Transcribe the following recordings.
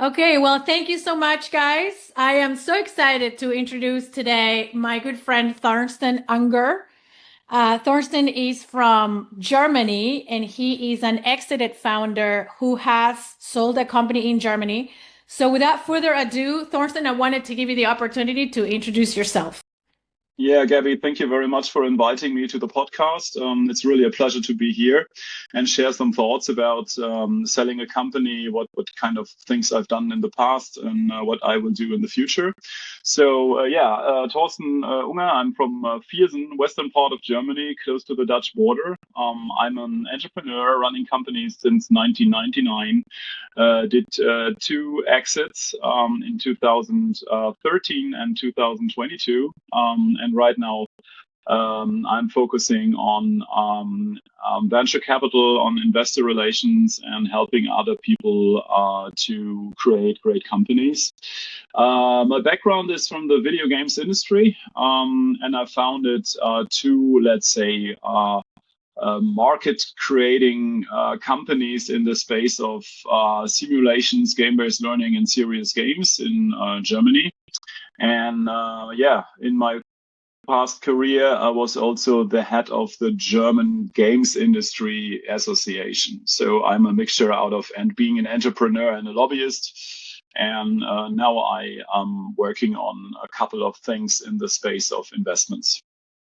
Okay, well, thank you so much, guys. I am so excited to introduce today my good friend Thorsten Unger. Thorsten is from Germany and he is an exited founder who has sold a company in Germany. So, without further ado, Thorsten, I wanted to give you the opportunity to introduce yourself. Yeah, Gabby, thank you very much for inviting me to the podcast. It's really a pleasure to be here and share some thoughts about selling a company, what kind of things I've done in the past, and what I will do in the future. Thorsten Unger, I'm from Viersen, western part of Germany, close to the Dutch border. I'm an entrepreneur running companies since 1999. Did two exits in 2013 and 2022. And right now, I'm focusing on venture capital, on investor relations, and helping other people to create great companies. My background is from the video games industry, and I founded two, let's say, market creating companies in the space of simulations, game-based learning, and serious games in Germany. And in my past career, I was also the head of the German Games Industry Association. So I'm a mixture out of and being an entrepreneur and a lobbyist. And now I am working on a couple of things in the space of investments.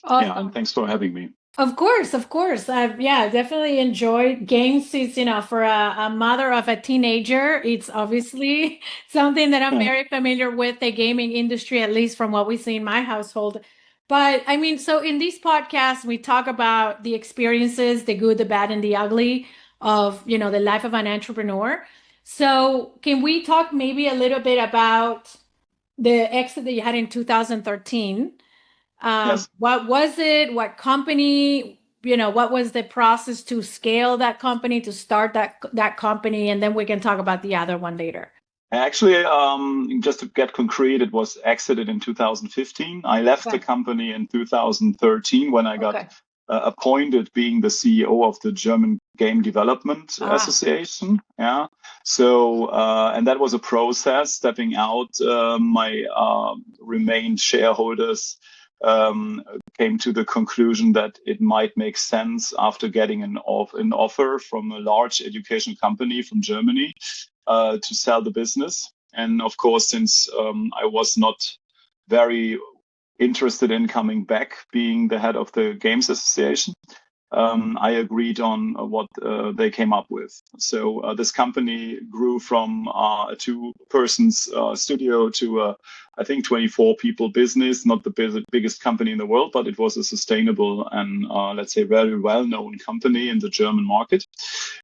Yeah, and Awesome. thanks for having me. Of course, of course. I've definitely enjoyed games. It's, for a mother of a teenager, it's obviously something that I'm Yeah. very familiar with the gaming industry, at least from what we see in my household. But I mean, so in these podcasts, we talk about the experiences, the good, the bad, and the ugly of, the life of an entrepreneur. So can we talk maybe a little bit about the exit that you had in 2013? Yes. What was it? What company? What was the process to scale that company, to start that company, and then we can talk about the other one later. Actually, just to get concrete, it was exited in 2015. I left the Okay. company in 2013 when I got Okay. appointed being the CEO of the German Game Development Ah, Association. Yeah. So, and that was a process. Stepping out, my remained shareholders um, came to the conclusion that it might make sense after getting an offer from a large education company from Germany to sell the business. And of course, since I was not very interested in coming back, being the head of the Games Association, I agreed on what they came up with. So this company grew from a two-persons studio to I think 24 people business, not the biggest company in the world, but it was a sustainable and let's say very well-known company in the German market.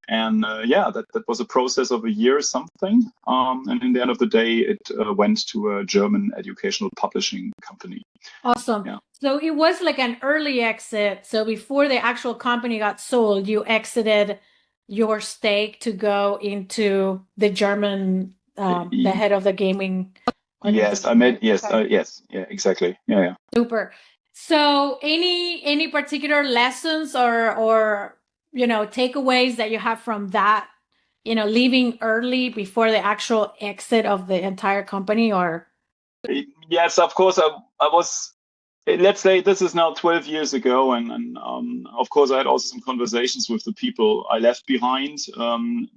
And that was a process of a year or something. And in the end of the day, it went to a German educational publishing company. awesome. Yeah. So it was like an early exit. So before the actual company got sold, you exited your stake to go into the German, the head of the gaming Yes, I organization, made right? yes, Okay. yes, yeah, exactly. Yeah, yeah. Super. So any particular lessons or takeaways that you have from that, leaving early before the actual exit of the entire company or Yes, of course. I was. Let's say this is now 12 years ago, and of course I had also some conversations with the people I left behind.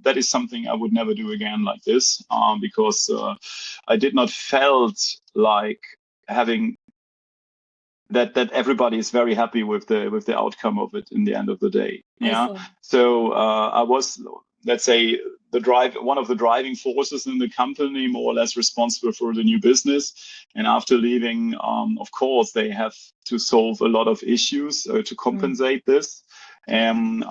That is something I would never do again like this, because I did not felt like having that everybody is very happy with the outcome of it in the end of the day. I Yeah. see. So I was, let's say, one of the driving forces in the company, more or less responsible for the new business. And after leaving, of course, they have to solve a lot of issues to Mm, compensate this. And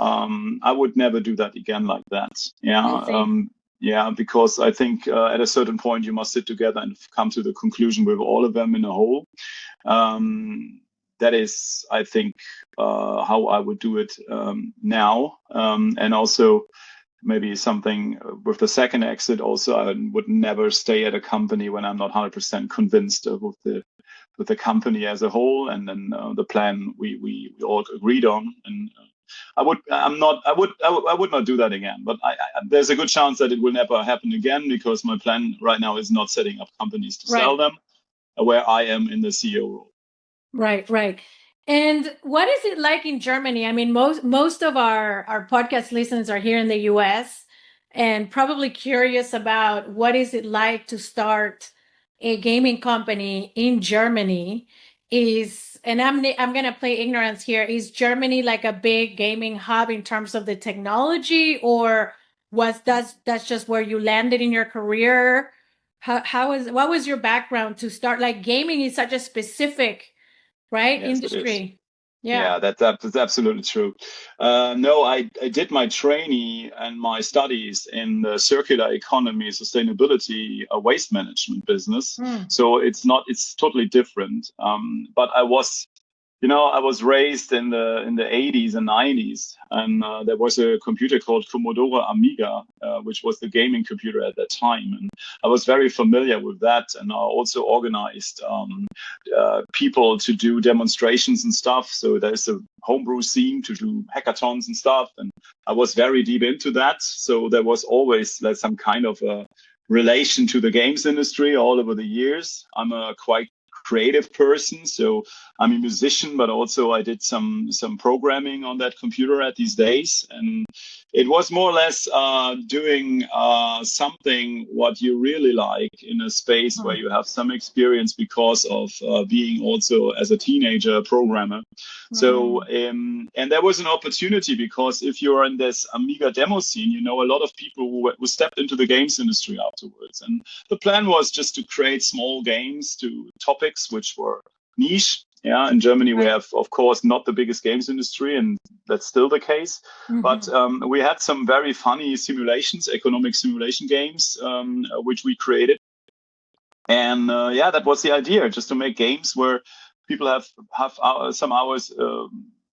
I would never do that again like that. Yeah. I see. Yeah, because I think at a certain point you must sit together and come to the conclusion with all of them in a whole. That is, I think, how I would do it now. And also maybe something with the second exit. Also, I would never stay at a company when I'm not 100% convinced with the company as a whole, and then the plan we all agreed on. And I would not do that again. But there's a good chance that it will never happen again, because my plan right now is not setting up companies to sell them, where I am in the CEO role. Right, right. And what is it like in Germany? I mean, most of our podcast listeners are here in the US and probably curious about what is it like to start a gaming company in Germany. And I'm going to play ignorance here. Is Germany like a big gaming hub in terms of the technology, or that's just where you landed in your career? What was your background to start? Like, gaming is such a specific, right, Yes, it is. industry. Yeah, that's absolutely true. No, I did my trainee and my studies in the circular economy, sustainability, waste management business. So it's totally different. But I was raised in the 80s and 90s, and there was a computer called Commodore Amiga, which was the gaming computer at that time, and I was very familiar with that. And I also organized people to do demonstrations and stuff. So there's a homebrew scene to do hackathons and stuff, and I was very deep into that. So there was always like some kind of a relation to the games industry all over the years. I'm a quite creative person, so I'm a musician, but also I did some programming on that computer at these days, and it was more or less doing something what you really like in a space where you have some experience because of being also as a teenager a programmer. So and there was an opportunity, because if you're in this Amiga demo scene, you know a lot of people who stepped into the games industry afterwards, and the plan was just to create small games to topics which were niche. Yeah, in Germany we have, of course, not the biggest games industry, and that's still the case. But we had some very funny simulations, economic simulation games, which we created. And that was the idea, just to make games where people have some hours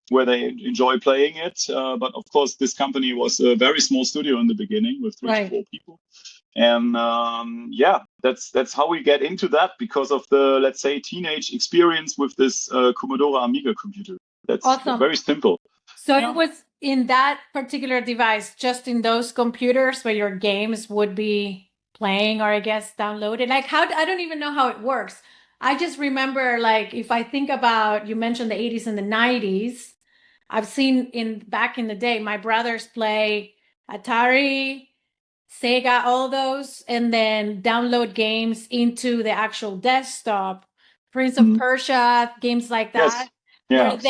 where they enjoy playing it. But of course, this company was a very small studio in the beginning with 3 to 4 people. And that's how we get into that, because of the, let's say, teenage experience with this Commodore Amiga computer. That's awesome. Very simple. So it was in that particular device, just in those computers, where your games would be playing, or I guess downloaded. Like, I don't even know how it works. I just remember, like, if I think about, you mentioned the 80s and the 90s, I've seen back in the day, my brothers play Atari, Sega, all those, and then download games into the actual desktop. Prince of Persia, games like that. Yes.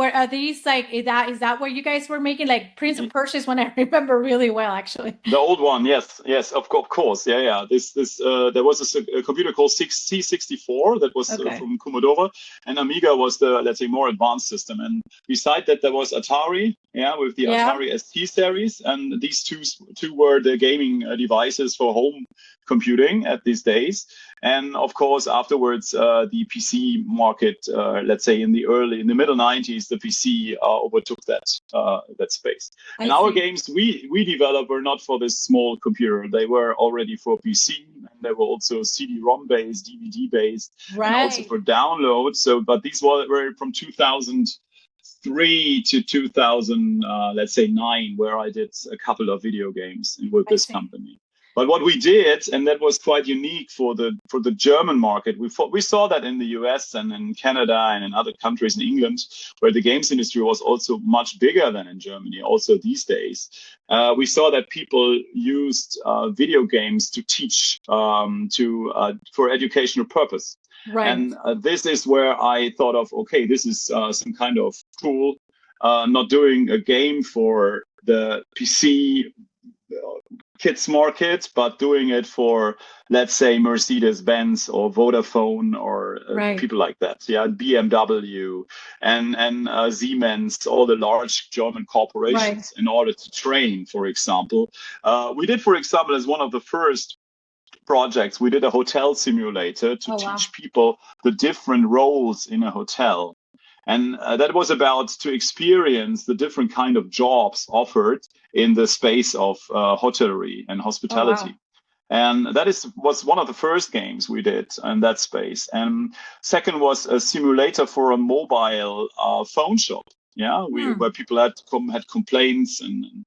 Are these like, is that what you guys were making? Like, Prince of Persia is one I remember really well, actually. The old one, yes, of course, yeah. This there was a computer called C64 that was from Commodore, and Amiga was the, let's say, more advanced system. And beside that, there was Atari, with the Atari ST series, and these two were the gaming devices for home computing at these days. And of course, afterwards, the PC market, let's say in the middle 90s, the PC overtook that space. And our games we developed were not for this small computer. They were already for PC, and they were also CD-ROM based, DVD based, and also for download. So, but these were from 2003 to 2000, let's say 9, where I did a couple of video games with this company. But what we did, and that was quite unique for the German market, we saw that in the US and in Canada and in other countries in England, where the games industry was also much bigger than in Germany, also these days. We saw that people used video games to teach, for educational purpose. And this is where I thought of, okay, this is some kind of cool, not doing a game for the PC kids market, but doing it for, let's say, Mercedes-Benz or Vodafone or people like that. Yeah, BMW and Siemens, all the large German corporations, in order to train, for example. We did, for example, as one of the first projects, we did a hotel simulator to teach people the different roles in a hotel. And that was about to experience the different kind of jobs offered in the space of hotellerie and hospitality. And that was one of the first games we did in that space. And second was a simulator for a mobile phone shop. Yeah, where people had complaints and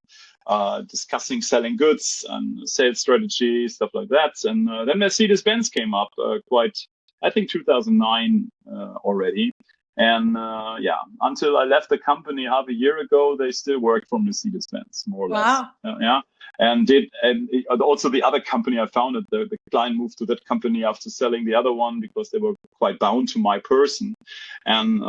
discussing selling goods and sales strategy, stuff like that. And then Mercedes-Benz came up I think 2009 already. And until I left the company half a year ago, they still worked for Mercedes-Benz, more or less. Yeah. And also the other company I founded, the client moved to that company after selling the other one because they were quite bound to my person. And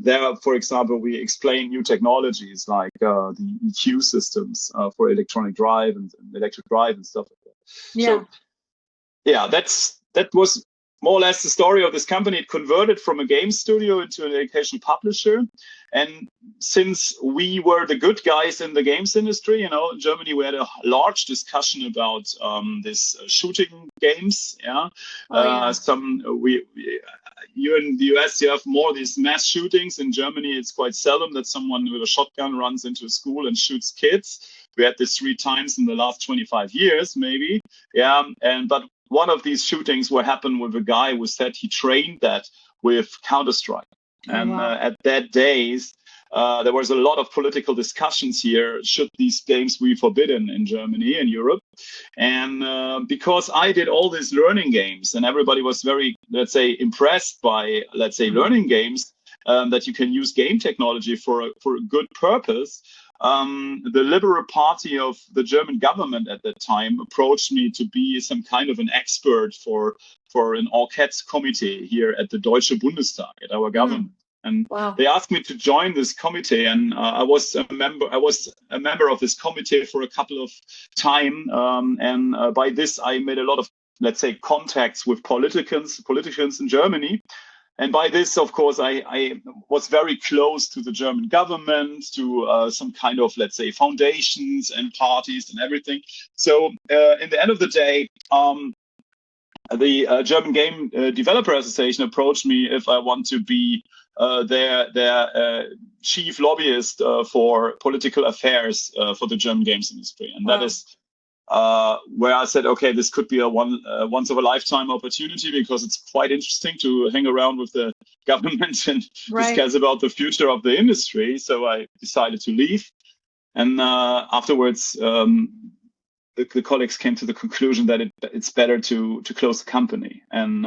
there, for example, we explain new technologies like the EQ systems for electronic drive and electric drive and stuff like that. Yeah. So, yeah, that was more or less the story of this company. It converted from a game studio into an education publisher. And since we were the good guys in the games industry, in Germany, we had a large discussion about this shooting games. Yeah. You in the US, you have more of these mass shootings. In Germany, it's quite seldom that someone with a shotgun runs into a school and shoots kids. We had this 3 times in the last 25 years, maybe. Yeah. But one of these shootings will happen with a guy who said he trained that with Counter-Strike. At that days, there was a lot of political discussions here. Should these games be forbidden in Germany and Europe? And because I did all these learning games and everybody was very, let's say, impressed by, let's say, learning games, that you can use game technology for a good purpose, the Liberal Party of the German government at that time approached me to be some kind of an expert for an enquete committee here at the Deutsche Bundestag, at our government. And they asked me to join this committee, and I was a member of this committee for a couple of time. And by this, I made a lot of, let's say, contacts with politicians in Germany. And by this, of course, I was very close to the German government, to some kind of, let's say, foundations and parties and everything. So in the end of the day, the German Game Developer Association approached me if I want to be their chief lobbyist for political affairs for the German games industry. And that is where I said, okay, this could be a once of a lifetime opportunity, because it's quite interesting to hang around with the government and discuss about the future of the industry. So I decided to leave. And afterwards, the colleagues came to the conclusion that it's better to close the company and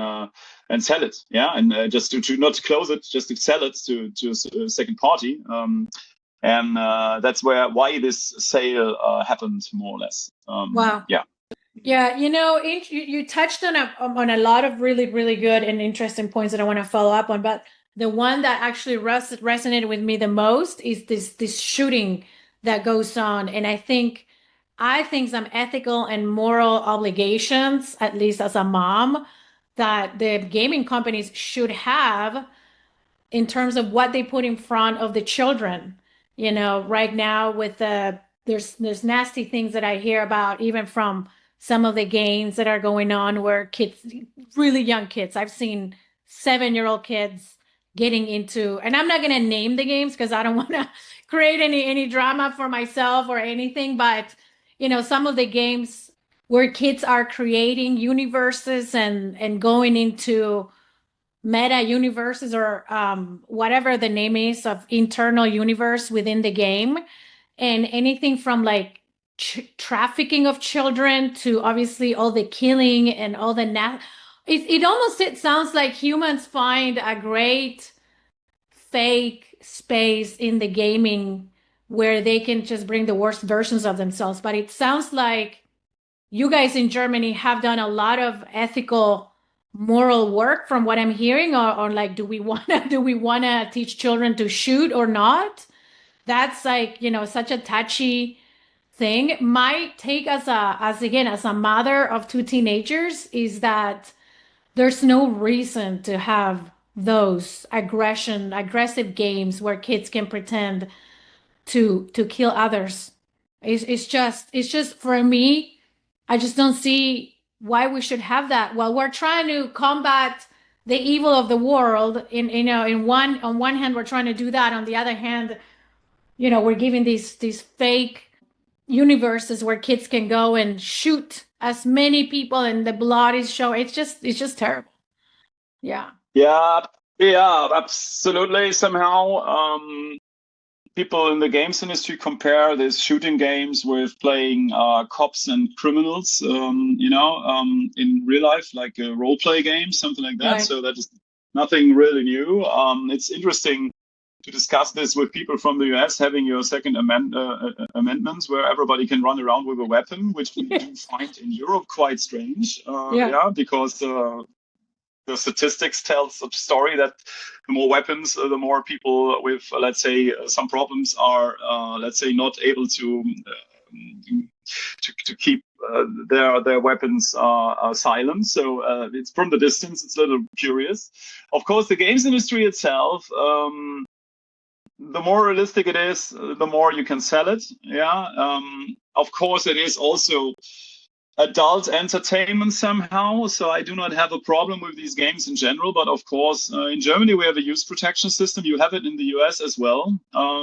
sell it. Yeah. And just to not to close it, just to sell it to a second party. And that's why this sale happened, more or less. Yeah. Yeah, you touched on a lot of really, really good and interesting points that I want to follow up on. But the one that actually resonated with me the most is this shooting that goes on. And I think some ethical and moral obligations, at least as a mom, that the gaming companies should have in terms of what they put in front of the children. Right now with there's nasty things that I hear about, even from some of the games that are going on where kids, really young kids, I've seen 7-year-old kids getting into, and I'm not going to name the games because I don't want to create any drama for myself or anything, but some of the games where kids are creating universes and going into meta universes or whatever the name is of internal universe within the game, and anything from like trafficking of children to obviously all the killing and all the it sounds like humans find a great fake space in the gaming where they can just bring the worst versions of themselves. But it sounds like you guys in Germany have done a lot of ethical, moral work from what I'm hearing, or like, do we want to teach children to shoot or not? That's like, such a touchy thing. My take as a mother of 2 teenagers is that there's no reason to have those aggressive games where kids can pretend to kill others. It's just for me, I just don't see why we should have that. Well, we're trying to combat the evil of the world. On one hand, we're trying to do that. On the other hand, we're giving these fake universes where kids can go and shoot as many people and the blood is showing. It's just terrible. Yeah. Yeah, absolutely. Somehow, people in the games industry compare these shooting games with playing cops and criminals, in real life, like a role play game, something like that. Right. So that is nothing really new. It's interesting to discuss this with people from the US, having your second amendments where everybody can run around with a weapon, which we do find in Europe quite strange. Because the statistics tell a story that the more weapons, the more people with, let's say, some problems are, not able to keep their weapons silent. So it's from the distance, it's a little curious. Of course, the games industry itself, the more realistic it is, the more you can sell it. Of course, it is also adult entertainment somehow, so I do not have a problem with these games in general. But of course, in Germany we have a use protection system. You have it in the US as well.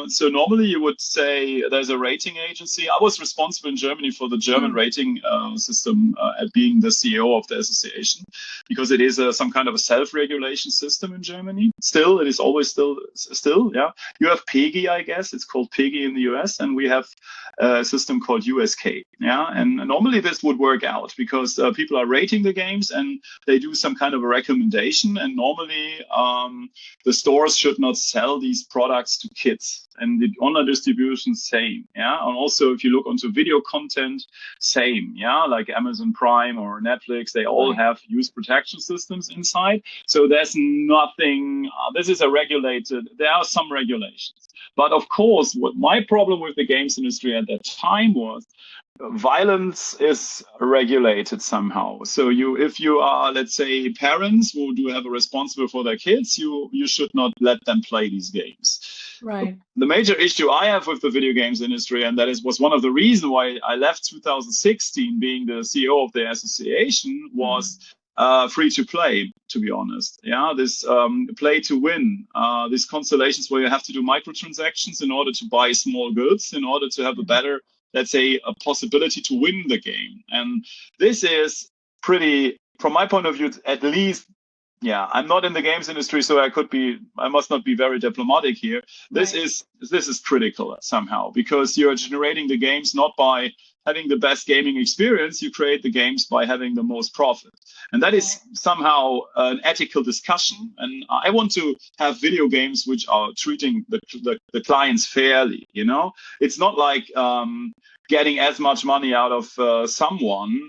So normally you would say there's a rating agency. I was responsible in Germany for the German rating system, at being the CEO of the association, because it is some kind of a self-regulation system in Germany. Still, it is always still. You have PEGI, I guess it's called PEGI in the US, and we have a system called USK. And normally this would work out because people are rating the games and they do some kind of a recommendation. And normally the stores should not sell these products to kids. And the online distribution, same. And also, if you look onto video content, same. Like Amazon Prime or Netflix, they all have use protection systems inside. So there's nothing. This is there are some regulations. But of course, what my problem with the games industry at that time was, violence is regulated somehow. So if you are, let's say, parents who do have a responsible for their kids, you should not let them play these games. Right. The major issue I have with the video games industry, and that was one of the reasons why I left 2016 being the CEO of the association, was free to play, to be honest. This play to win, these constellations where you have to do microtransactions in order to buy small goods, in order to have a better, let's say, a possibility to win the game. And this is pretty, from my point of view, at least, I'm not in the games industry, so I must not be very diplomatic here. This is critical somehow, because you're generating the games not by having the best gaming experience. You create the games by having the most profit. And that is somehow an ethical discussion. And I want to have video games which are treating the clients fairly. It's not like getting as much money out of someone.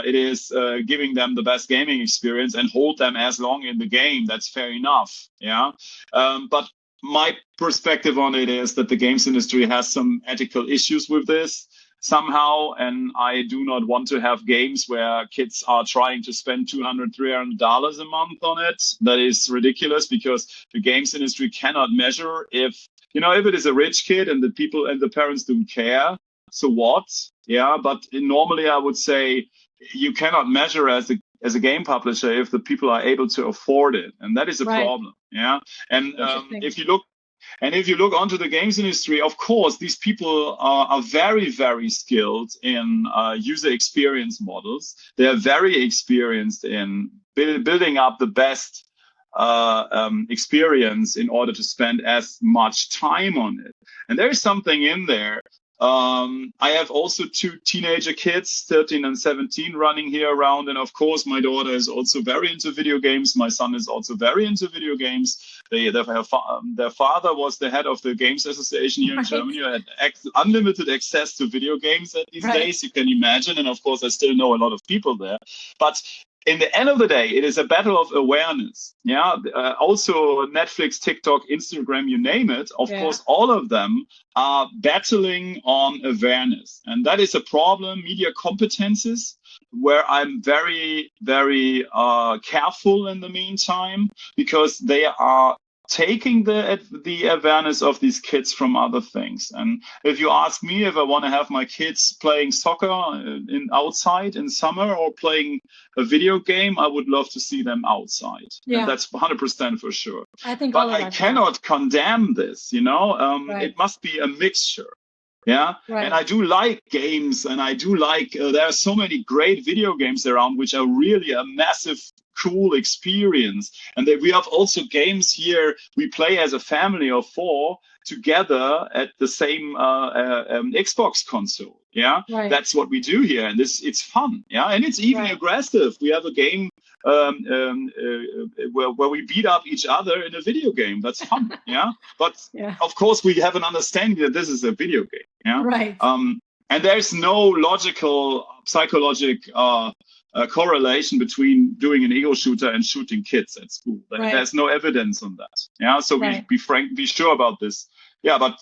It is giving them the best gaming experience and hold them as long in the game. That's fair enough. But my perspective on it is that the games industry has some ethical issues with this somehow, and I do not want to have games where kids are trying to spend $200, $300 a month on it. That is ridiculous, because the games industry cannot measure if it is a rich kid and the people and the parents don't care. So what? But normally I would say you cannot measure as a game publisher if the people are able to afford it, and that is a problem. And if you look onto the games industry, of course, these people are very, very skilled in user experience models. They are very experienced in building up the best experience in order to spend as much time on it. And there is something in there. I have also 2 teenager kids, 13 and 17, running here around. And of course, my daughter is also very into video games. My son is also very into video games. Their father was the head of the Games Association here in Germany. I had unlimited access to video games at these days, you can imagine. And of course, I still know a lot of people there. But in the end of the day, it is a battle of awareness. Also, Netflix, TikTok, Instagram, you name it. Of course, all of them are battling on awareness. And that is a problem. Media competences, where I'm very, very careful in the meantime, because they are taking the awareness of these kids from other things. And if you ask me if I want to have my kids playing soccer outside in summer or playing a video game, I would love to see them outside. And that's 100% for sure. But I cannot condemn this, It must be a mixture. And I do like games, and I do like, there are so many great video games around which are really a massive cool experience. And we have also games here. We play as a family of four together at the same Xbox console. Yeah, Right. that's what we do here, and it's fun. Yeah, and it's even aggressive. We have a game where we beat up each other in a video game. That's fun. Yeah, but of course we have an understanding that this is a video game. Yeah, right. And there's no logical psychological correlation between doing an ego shooter and shooting kids at school. Right. There's no evidence on that. Yeah, so be sure about this. Yeah, but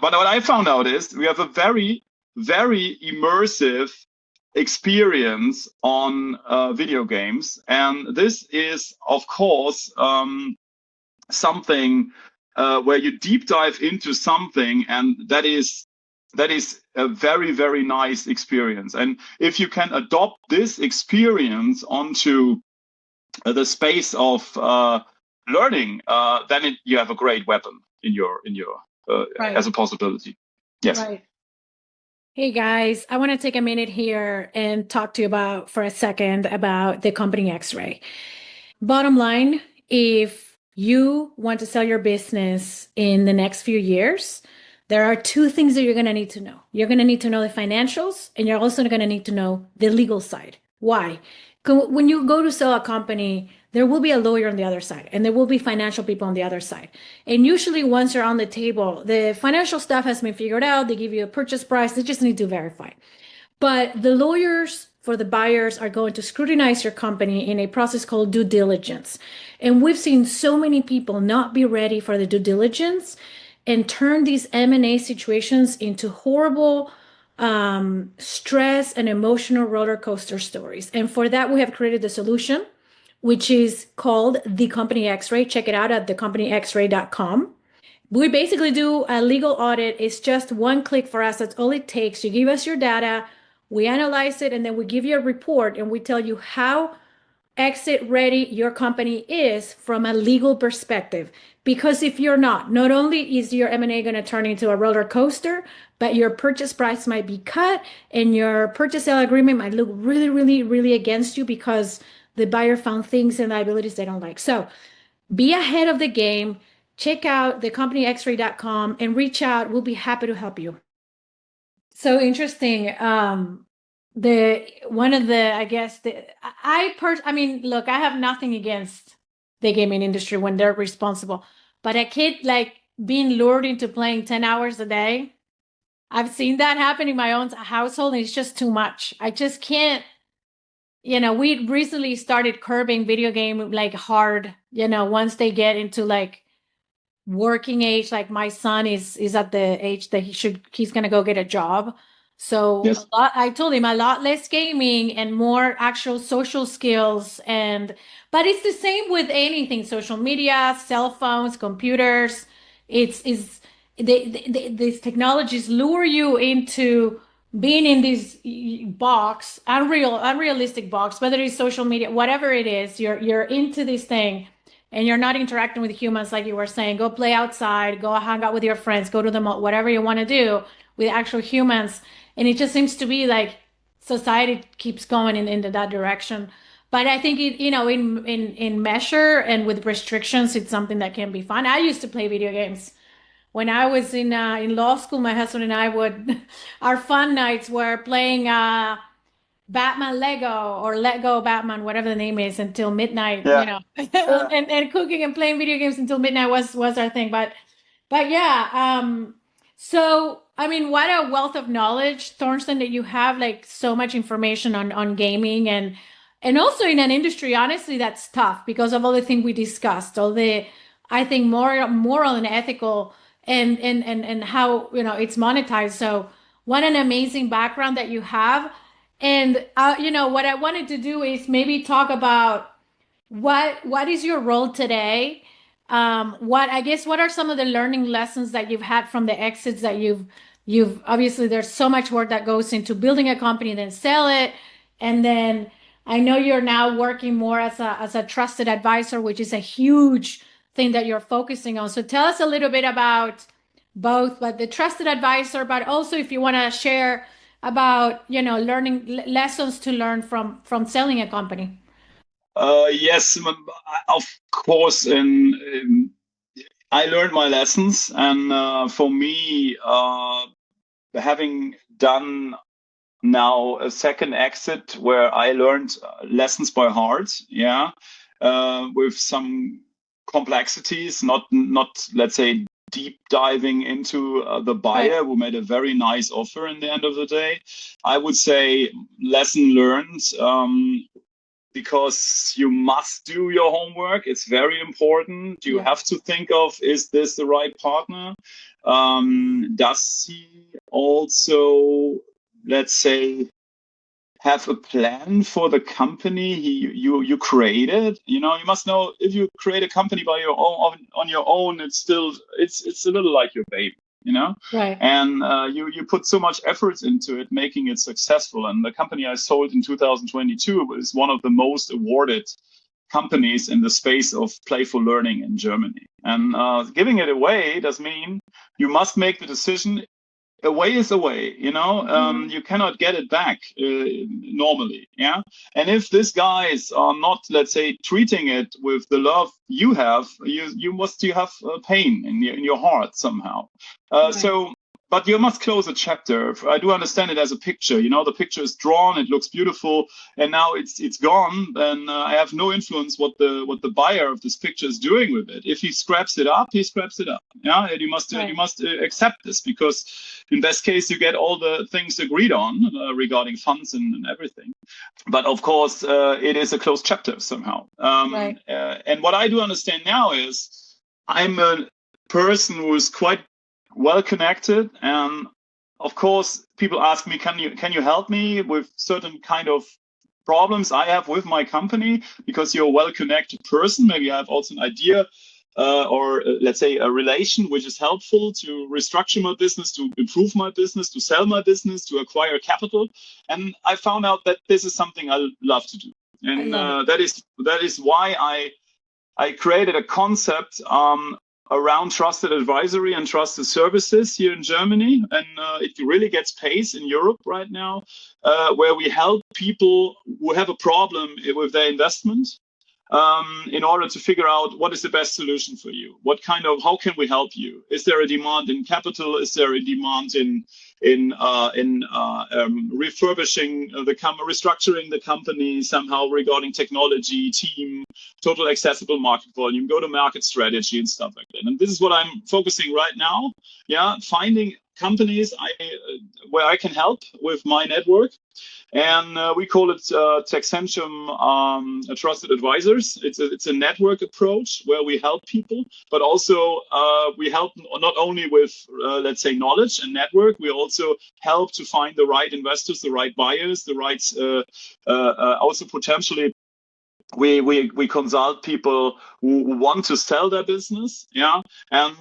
what I found out is we have a very, very immersive experience on video games, and this is, of course, something where you deep dive into something, and that is a very, very nice experience. And if you can adopt this experience onto the space of learning, then you have a great weapon in your as a possibility. Yes. Right. Hey guys, I want to take a minute here and talk to you for a second about the company X-Ray. Bottom line, if you want to sell your business in the next few years, there are two things that you're going to need to know. You're going to need to know the financials, and you're also going to need to know the legal side. Why? When you go to sell a company, there will be a lawyer on the other side, and there will be financial people on the other side. And usually once you're on the table, the financial stuff has been figured out. They give you a purchase price. They just need to verify. But the lawyers for the buyers are going to scrutinize your company in a process called due diligence. And we've seen so many people not be ready for the due diligence and turn these M&A situations into horrible stress and emotional roller coaster stories. And for that, we have created the solution, which is called The Company X-Ray. Check it out at thecompanyxray.com. We basically do a legal audit. It's just one click for us. That's all it takes. You give us your data, we analyze it, and then we give you a report, and we tell you how exit ready your company is from a legal perspective. Because if you're not only is your M&A going to turn into a roller coaster, but your purchase price might be cut, and your purchase sale agreement might look really, really, really against you because the buyer found things and liabilities they don't like. So be ahead of the game. Check out thecompanyxray.com and reach out. We'll be happy to help you. So interesting. I mean, look, I have nothing against the gaming industry when they're responsible, but a kid like being lured into playing 10 hours a day, I've seen that happen in my own household, and it's just too much. I just can't. We recently started curbing video game like hard, once they get into like working age. Like my son is at the age that he's going to go get a job. So yes. I told him a lot less gaming and more actual social skills. But it's the same with anything, social media, cell phones, computers. These technologies lure you into being in this box, unrealistic box, whether it's social media, whatever it is, you're into this thing and you're not interacting with humans like you were saying. Go play outside, go hang out with your friends, go to the mall, whatever you want to do with actual humans. And it just seems to be like society keeps going into that direction. But I think in measure and with restrictions, it's something that can be fun. I used to play video games. When I was in law school, my husband and I our fun nights were playing Batman Lego or Let Go Batman, whatever the name is, until midnight, and cooking and playing video games until midnight was our thing. But yeah, so I mean, what a wealth of knowledge, Thorsten, that you have, like so much information on gaming and also in an industry, honestly, that's tough because of all the things we discussed, all the, I think, moral and ethical and how it's monetized. So what an amazing background that you have. And what I wanted to do is maybe talk about what is your role today. What are some of the learning lessons that you've had from the exits that you've obviously, there's so much work that goes into building a company, then sell it, and then I know you're now working more as a trusted advisor, which is a huge thing that you're focusing on. So tell us a little bit about both, but the trusted advisor, but also if you want to share about learning lessons to learn from selling a company. Yes, of course. And I learned my lessons, and for me, having done now a second exit where I learned lessons by heart, yeah, with some complexities, not let's say deep diving into the Right. buyer who made a very nice offer in the end of the day. I would say lesson learned. Because you must do your homework. It's very important. You Yeah. have to think of, is this the right partner? Does he also, let's say, have a plan for the company you created? You must know, if you create a company by your own on your own, it's a little like your baby. Right. And you put so much effort into it, making it successful. And the company I sold in 2022 was one of the most awarded companies in the space of playful learning in Germany. And giving it away does mean you must make the decision. A way is a way, Mhm. you cannot get it back normally. Yeah. And if these guys are not, let's say, treating it with the love you have, you have pain in your heart somehow. Right. So but you must close a chapter. I do understand it as a picture. The picture is drawn, it looks beautiful, and now it's gone. And I have no influence what the buyer of this picture is doing with it. If he scraps it up, he scraps it up. Yeah, and you Right. must accept this, because in best case you get all the things agreed on regarding funds and everything. But of course, it is a closed chapter somehow. Right. And what I do understand now is I'm a person who is quite well connected, and of course people ask me, can you help me with certain kind of problems I have with my company, because you're a well connected person. Maybe I have also an idea, or let's say a relation which is helpful to restructure my business, to improve my business, to sell my business, to acquire capital. And I found out that this is something I love to do. I And love it. that is why I created a concept around trusted advisory and trusted services here in Germany. And it really gets pace in Europe right now, where we help people who have a problem with their investment, in order to figure out what is the best solution for you. How can we help you? Is there a demand in capital? Is there a demand in refurbishing restructuring the company somehow regarding technology, team, total accessible market volume, go to market strategy, and stuff like that. And this is what I'm focusing right now. Yeah, finding companies where I can help with my network, and we call it Texentium Trusted Advisors. It's a network approach where we help people, but also we help not only with, let's say, knowledge and network. We also help to find the right investors, the right buyers, the right also potentially we consult people who want to sell their business. Yeah. And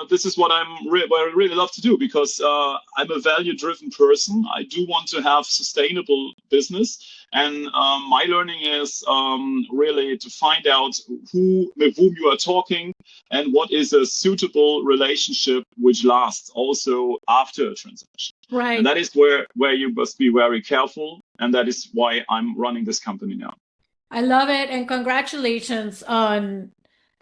this is what what I really love to do, because I'm a value driven person. I do want to have sustainable business, and my learning is really to find out with whom you are talking, and what is a suitable relationship which lasts also after a transaction. And Right. that is where you must be very careful, and that is why I'm running this company now. I love it, and congratulations on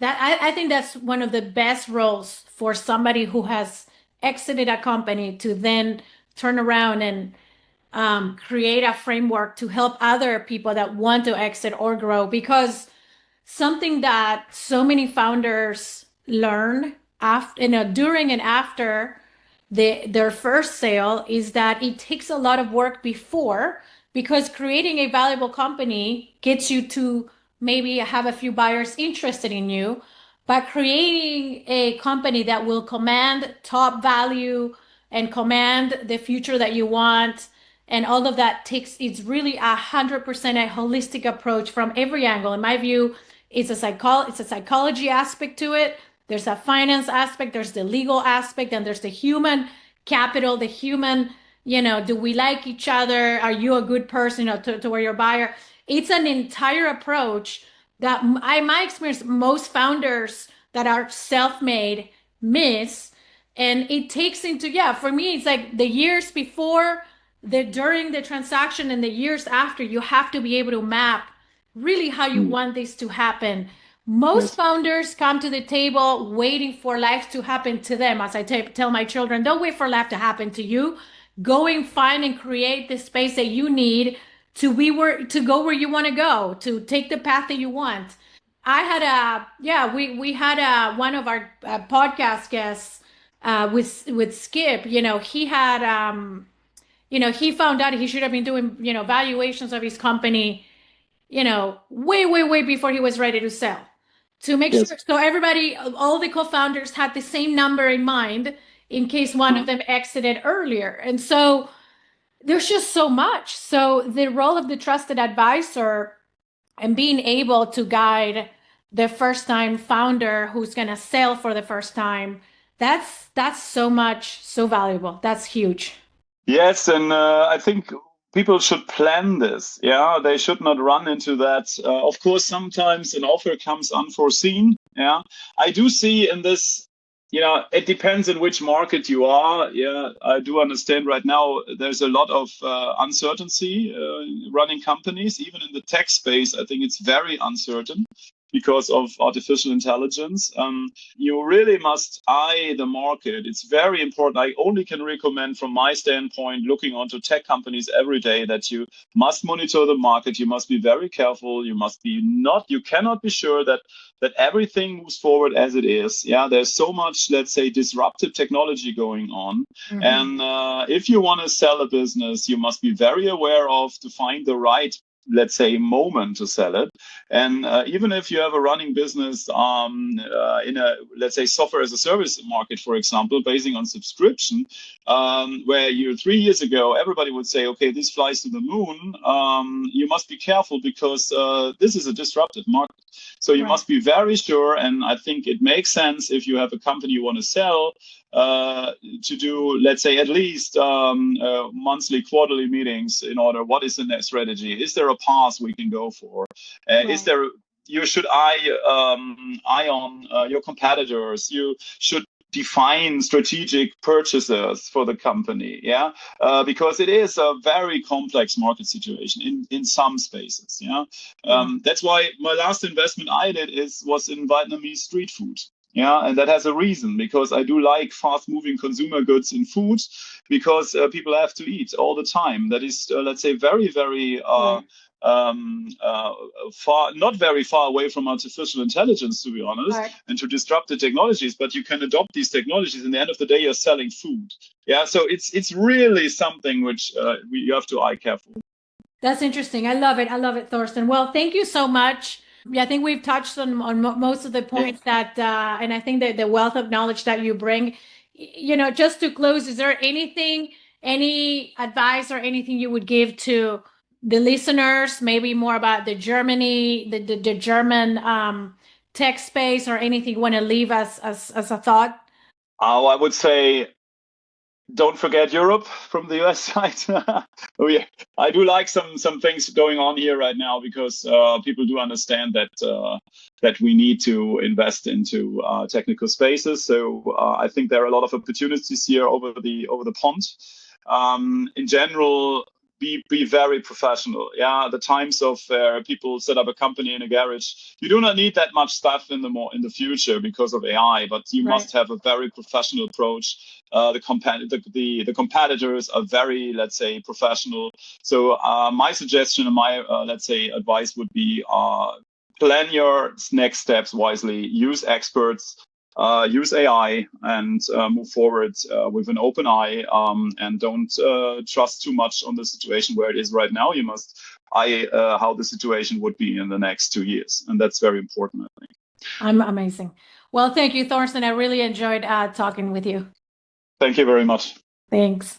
that. I think that's one of the best roles for somebody who has exited a company to then turn around and create a framework to help other people that want to exit or grow. Because something that so many founders learn after, during and after their first sale is that it takes a lot of work before, because creating a valuable company gets you to maybe have a few buyers interested in you, but creating a company that will command top value and command the future that you want and all of that takes, it's really 100% a holistic approach from every angle. In my view, it's a psychology aspect to it. There's a finance aspect, there's the legal aspect, and there's the human capital, the human, do we like each other? Are you a good person, to where your buyer? It's an entire approach that my experience, most founders that are self-made miss. And it takes into, yeah, for me, it's like the years before, the during the transaction, and the years after, you have to be able to map really how you want this to happen. Most Yes. founders come to the table waiting for life to happen to them. As I tell my children, don't wait for life to happen to you. Go and find and create the space that you need to go where you want to go, to take the path that you want. I had we had one of our podcast guests with Skip. He had he found out he should have been doing valuations of his company way before he was ready to sell, to make Yes. sure. So everybody, all the co-founders had the same number in mind in case one of them exited earlier. And so there's just so much. So the role of the trusted advisor and being able to guide the first time founder who's going to sell for the first time, that's so much, so valuable. That's huge. Yes, and I think people should plan this. Yeah, they should not run into that. Of course, sometimes an offer comes unforeseen. Yeah, I do see in this. It depends in which market you are. Yeah, I do understand right now there's a lot of uncertainty running companies, even in the tech space. I think it's very uncertain because of artificial intelligence. You really must eye the market. It's very important. I only can recommend from my standpoint, looking onto tech companies every day, that you must monitor the market. You must be very careful. You cannot be sure that everything moves forward as it is. Yeah, there's so much, let's say, disruptive technology going on. And if you want to sell a business, you must be very aware of to find the right, let's say, moment to sell it. And even if you have a running business in a, let's say, software as a service market, for example, basing on subscription, where 3 years ago, everybody would say, okay, this flies to the moon, you must be careful because this is a disruptive market. So you must be very sure. And I think it makes sense if you have a company you want to sell, to do, let's say, at least monthly, quarterly meetings in order. What is the next strategy? Is there a path we can go for? Is there? You should eye on your competitors. You should define strategic purchases for the company. Yeah, because it is a very complex market situation in some spaces. Yeah, that's why my last investment I did was in Vietnamese street food. Yeah, and that has a reason, because I do like fast-moving consumer goods in food, because people have to eat all the time. That is, let's say, very, very not very far away from artificial intelligence, to be honest, and to disrupt the technologies. But you can adopt these technologies. In the end of the day, you're selling food. Yeah, so it's really something which you have to eye careful. That's interesting. I love it, Thorsten. Well, thank you so much. Yeah, I think we've touched on most of the points that, and I think that the wealth of knowledge that you bring. Just to close, is there any advice or anything you would give to the listeners, maybe more about the German tech space, or anything you want to leave as a thought? Oh, I would say, don't forget Europe from the US side. I do like some things going on here right now, because people do understand that we need to invest into technical spaces. So I think there are a lot of opportunities here over the pond. In general, be very professional. Yeah, the times of people set up a company in a garage. You do not need that much stuff in the future because of AI, but you must have a very professional approach. The competitors are very, let's say, professional. So my suggestion and my let's say advice would be, plan your next steps wisely. Use experts. Use AI, and move forward with an open eye, and don't trust too much on the situation where it is right now. You must eye how the situation would be in the next 2 years. And that's very important, I think. I'm amazing. Well, thank you, Thorsten. I really enjoyed talking with you. Thank you very much. Thanks.